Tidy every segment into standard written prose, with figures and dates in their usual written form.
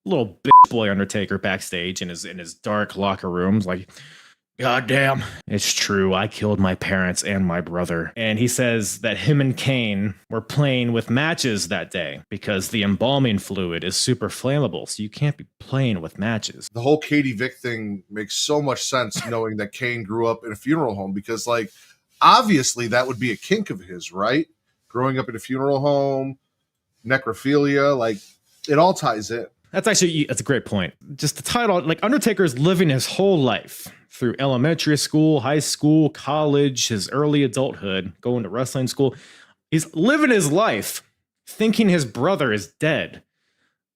little bitch boy Undertaker backstage in his dark locker rooms, like, God damn, it's true. I killed my parents and my brother. And he says that him and Kane were playing with matches that day because the embalming fluid is super flammable. So you can't be playing with matches. The whole Katie Vick thing makes so much sense knowing that Kane grew up in a funeral home because, like, obviously that would be a kink of his, right? Growing up in a funeral home, necrophilia, like, it all ties in. That's a great point. Just the title, like Undertaker is living his whole life through elementary school, high school, college, his early adulthood, going to wrestling school. He's living his life thinking his brother is dead.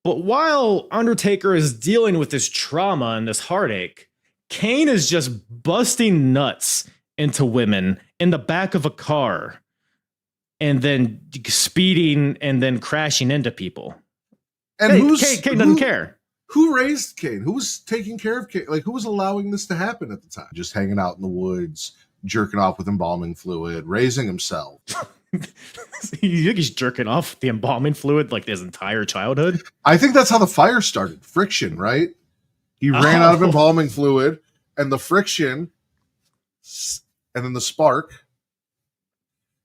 But while Undertaker is dealing with this trauma and this heartache, Kane is just busting nuts into women in the back of a car and then speeding and then crashing into people. And Kane doesn't care. Who raised Kane? Who was taking care of Kane? Like, who was allowing this to happen at the time? Just hanging out in the woods, jerking off with embalming fluid, raising himself. You think he's jerking off with the embalming fluid like his entire childhood? I think that's how the fire started. Friction, right? He ran out of embalming fluid, and the friction, and then the spark.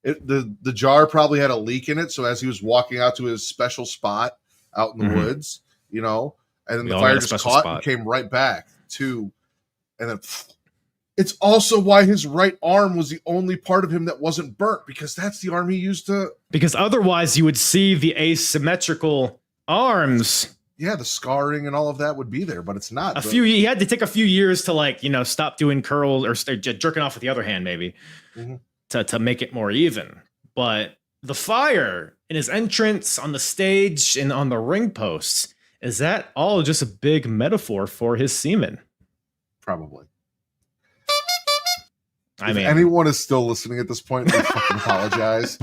The jar probably had a leak in it, so as he was walking out to his special spot out in the woods, you know, and then the fire just caught and came right back to, and then it's also why his right arm was the only part of him that wasn't burnt, because that's the arm he used to. Because otherwise you would see the asymmetrical arms. Yeah, the scarring and all of that would be there, but it's not. He had to take a few years to, like, you know, stop doing curls or jerking off with the other hand, maybe, to make it more even. But the fire in his entrance on the stage and on the ring posts, is that all just a big metaphor for his semen? Probably. If anyone is still listening at this point, I fucking apologize.